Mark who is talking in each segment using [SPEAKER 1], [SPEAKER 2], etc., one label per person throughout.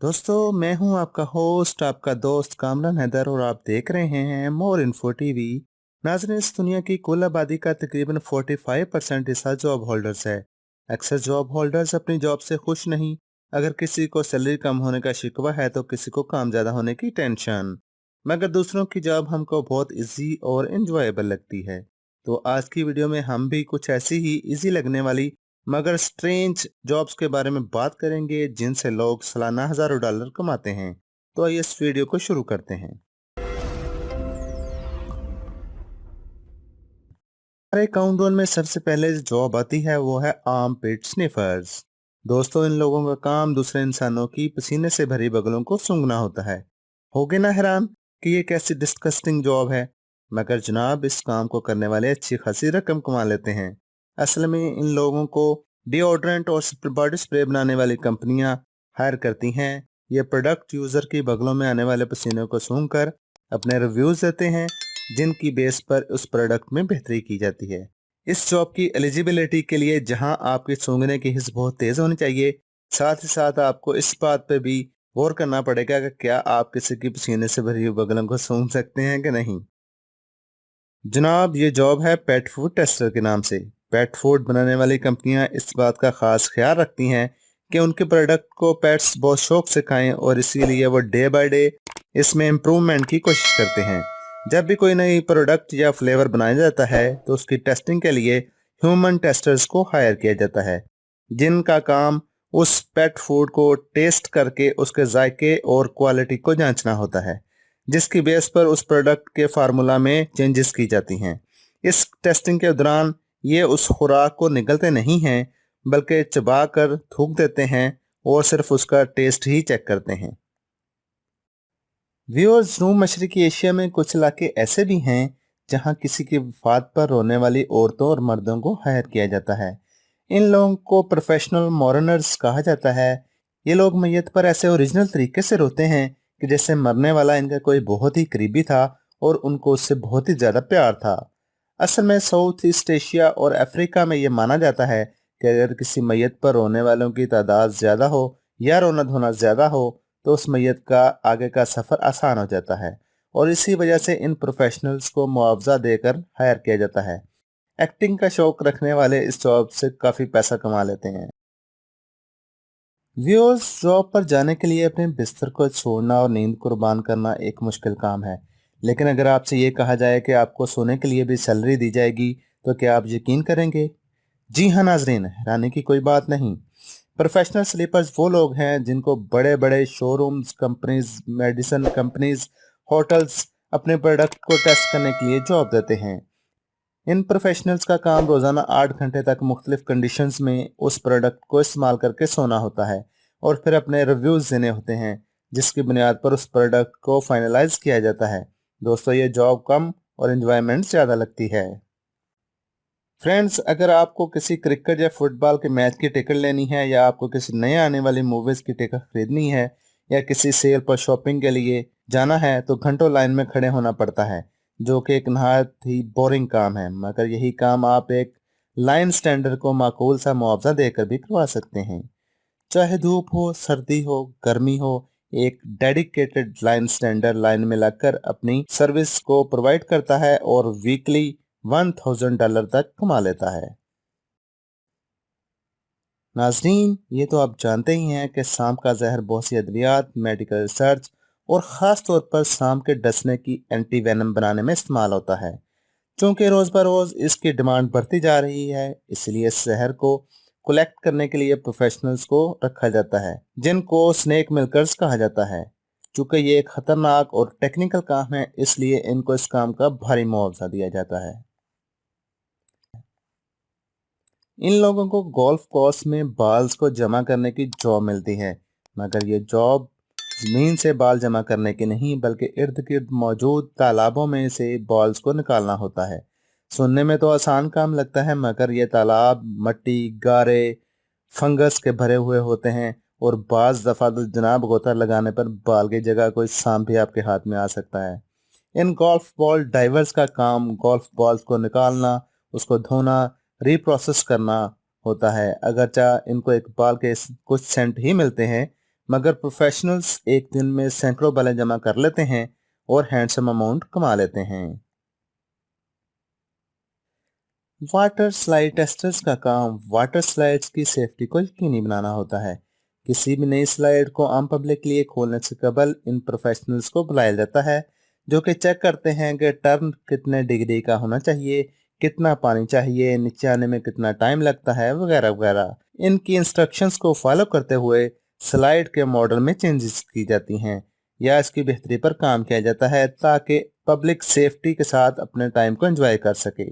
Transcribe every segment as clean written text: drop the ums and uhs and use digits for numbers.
[SPEAKER 1] दोस्तों मैं हूं आपका होस्ट आपका दोस्त कामरान हैदर और आप देख रहे हैं मोर इन्फो टीवी। नाज़रीन, इस दुनिया की कुल आबादी का तकरीबन 45% हिस्सा जॉब होल्डर्स है। अक्सर जॉब होल्डर्स अपनी जॉब से खुश नहीं। अगर किसी को सैलरी कम होने का शिकवा है तो किसी को काम ज़्यादा होने की टेंशन, मगर दूसरों की जॉब हमको बहुत इजी और इंजॉयबल लगती है। तो आज की वीडियो में हम भी कुछ ऐसी ही इजी लगने वाली मगर स्ट्रेंज जॉब्स के बारे में बात करेंगे जिनसे लोग सालाना हजारों डॉलर कमाते हैं। तो आइए इस वीडियो को शुरू करते हैं। हमारे काउंटडाउन में सबसे पहले जो जॉब आती है वो है आर्म पिट स्निफर्स। दोस्तों, इन लोगों का काम दूसरे इंसानों की पसीने से भरी बगलों को सूंघना होता है। होगे ना हैरान कि ये कैसी डिस्कस्टिंग जॉब है, मगर जनाब इस काम को करने वाले अच्छी खासी रकम कमा लेते हैं। असल में इन लोगों को डिओड्रेंट और बॉडी स्प्रे बनाने वाली कंपनियां हायर करती हैं। ये प्रोडक्ट यूजर की बगलों में आने वाले पसीने को सूंघकर अपने रिव्यूज देते हैं, जिनकी बेस पर उस प्रोडक्ट में बेहतरी की जाती है। इस जॉब की एलिजिबिलिटी के लिए जहां आपकी सूंघने की हिस्स बहुत तेज होनी चाहिए, साथ ही साथ आपको इस बात पे भी गौर करना पड़ेगा कि क्या आप किसी की पसीने से भरी हुई बगलों को सूंघ सकते हैं कि नहीं। जनाब ये जॉब है पेट फूड टेस्टर के नाम से। पेट फूड बनाने वाली कंपनियां इस बात का खास ख्याल रखती हैं कि उनके प्रोडक्ट को पेट्स बहुत शौक से खाएं और इसीलिए वो डे बाय डे इसमें इम्प्रूवमेंट की कोशिश करते हैं। जब भी कोई नई प्रोडक्ट या फ्लेवर बनाया जाता है तो उसकी टेस्टिंग के लिए ह्यूमन टेस्टर्स को हायर किया जाता है, जिनका काम उस पेट फूड को टेस्ट करके उसके जायके और क्वालिटी को जांचना होता है, जिसकी बेस पर उस प्रोडक्ट के फार्मूला में चेंजेस की जाती हैं। इस टेस्टिंग के दौरान ये उस खुराक को निगलते नहीं हैं, बल्कि चबा कर थूक देते हैं और सिर्फ उसका टेस्ट ही चेक करते हैं। व्यूअर्स, जनूब मशरकी एशिया में कुछ इलाके ऐसे भी हैं जहां किसी की वफात पर रोने वाली औरतों और मर्दों को हायर किया जाता है। इन लोगों को प्रोफेशनल मॉर्नर्स कहा जाता है। ये लोग मैयत पर ऐसे ओरिजिनल तरीके से रोते हैं कि जैसे मरने वाला इनका कोई बहुत ही करीबी था और उनको उससे बहुत ही ज़्यादा प्यार था। असल में साउथ ईस्ट एशिया और अफ्रीका में ये माना जाता है कि अगर किसी मैयत पर रोने वालों की तादाद ज़्यादा हो या रोना धोना ज़्यादा हो तो उस मैयत का आगे का सफ़र आसान हो जाता है, और इसी वजह से इन प्रोफेशनल्स को मुआवजा देकर हायर किया जाता है। एक्टिंग का शौक रखने वाले इस जॉब से काफ़ी पैसा कमा लेते हैं। व्यूअर्स, जॉब पर जाने के लिए अपने बिस्तर को छोड़ना और नींद कुर्बान करना एक मुश्किल काम है, लेकिन अगर आपसे ये कहा जाए कि आपको सोने के लिए भी सैलरी दी जाएगी तो क्या आप यकीन करेंगे? जी हाँ नाजरीन, हैरानी की कोई बात नहीं। प्रोफेशनल स्लीपर्स वो लोग हैं जिनको बड़े बड़े showrooms, companies, medicine companies, hotels अपने प्रोडक्ट को टेस्ट करने के लिए जॉब देते हैं। इन प्रोफेशनल्स का काम रोजाना 8 घंटे तक मुख्तलिफ कंडीशंस में उस प्रोडक्ट को इस्तेमाल करके सोना होता है और फिर अपने रिव्यूज देने होते हैं, जिसकी बुनियाद पर उस प्रोडक्ट को फाइनलाइज किया जाता है। दोस्तों, ये जॉब कम और एंजॉयमेंट ज़्यादा लगती है। फ्रेंड्स, अगर आपको किसी क्रिकेट या फुटबॉल के मैच की टिकट लेनी है, या आपको किसी नए आने वाली मूवीज़ की टिकट खरीदनी है, या किसी सेल पर शॉपिंग के लिए जाना है तो घंटों लाइन में खड़े होना पड़ता है, जो कि एक नहायत ही बोरिंग काम है। मगर यही काम आप एक लाइन स्टैंडर को माकूल सा मुआवजा देकर भी करवा सकते हैं। चाहे धूप हो, सर्दी हो, गर्मी हो, एक डेडिकेटेड लाइन स्टैंडर लाइन में लगकर अपनी सर्विस को प्रोवाइड करता है और वीकली $1000 तक कमा लेता है। नाजरीन, ये तो आप जानते ही हैं कि सांप का जहर बहुत सी अद्वियात, मेडिकल रिसर्च और ख़ास तौर पर सांप के डसने की एंटी वेनम बनाने में इस्तेमाल होता है। चूँकि रोज़ बरोज़ इसकी डिमांड बढ़ती जा रही है, इसलिए इस जहर को कलेक्ट करने के लिए प्रोफेशनल्स को रखा जाता है, जिनको स्नेक मिल्कर्स कहा जाता है। चूँकि ये एक ख़तरनाक और टेक्निकल काम है, इसलिए इनको इस काम का भारी मुआवजा दिया जाता है। इन लोगों को गोल्फ कोर्स में बाल्स को जमा करने की जॉब मिलती है, मगर ये जॉब जमीन से बाल जमा करने की नहीं, बल्कि इर्द गिर्द मौजूद तालाबों में से बॉल्स को निकालना होता है। सुनने में तो आसान काम लगता है, मगर ये तालाब मट्टी, गारे, फंगस के भरे हुए होते हैं और बाज दफा तो जनाब गोता लगाने पर बाल की जगह कोई सांप भी आपके हाथ में आ सकता है। इन गोल्फ बॉल डाइवर्स का काम गोल्फ बॉल्स को निकालना, उसको धोना, रीप्रोसेस करना होता है। अगरचा इनको एक बाल के कुछ सेंट ही मिलते हैं, मगर प्रोफेशनल्स एक दिन में सैकड़ों बल्लें जमा कर लेते हैं और हैंडसम अमाउंट कमा लेते हैं। वाटर स्लाइड टेस्टर्स का काम वाटर स्लाइड्स की सेफ्टी को यकीनी बनाना होता है। किसी भी नई स्लाइड को आम पब्लिक के लिए खोलने से कबल इन प्रोफेशनल्स को बुलाया जाता है, जो कि चेक करते हैं कि टर्न कितने डिग्री का होना चाहिए, कितना पानी चाहिए, नीचे आने में कितना टाइम लगता है, वगैरह वगैरह। इनकी इंस्ट्रक्शंस को फॉलो करते हुए स्लाइड के मॉडल में चेंजेस की जाती हैं या इसकी बेहतरी पर काम किया जाता है, ताकि पब्लिक सेफ्टी के साथ अपने टाइम को एंजॉय कर सके।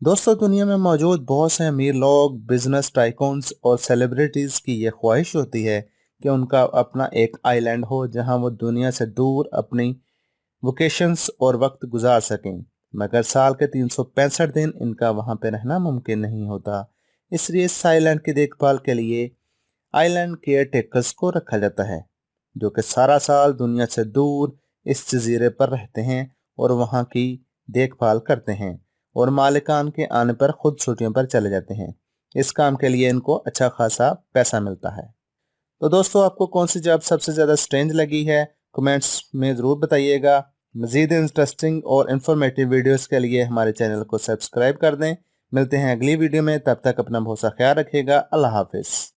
[SPEAKER 1] दोस्तों, दुनिया में मौजूद बहुत से अमीर लोग, बिजनेस टाइकून्स और सेलिब्रिटीज की ये ख्वाहिश होती है कि उनका अपना एक आइलैंड हो जहां वो दुनिया से दूर अपनी वोकेशंस और वक्त गुजार सकें। मगर साल के 365 दिन इनका वहां पे रहना मुमकिन नहीं होता। इसलिए इस आइलैंड की देखभाल के लिए आइलैंड केयर टेकर्स को रखा जाता है, जो कि सारा साल दुनिया से दूर इस जजीरे पर रहते हैं और वहां की देखभाल करते हैं और मालिकान के आने पर खुद छुट्टियों पर चले जाते हैं। इस काम के लिए इनको अच्छा खासा पैसा मिलता है। तो दोस्तों, आपको कौन सी जॉब सबसे ज़्यादा स्ट्रेंज लगी है, कमेंट्स में ज़रूर बताइएगा। मज़ीद इंटरेस्टिंग और इन्फॉर्मेटिव वीडियोस के लिए हमारे चैनल को सब्सक्राइब कर दें। मिलते हैं अगली वीडियो में, तब तक अपना बहुत सा ख्याल रखिएगा। अल्लाह हाफिज़।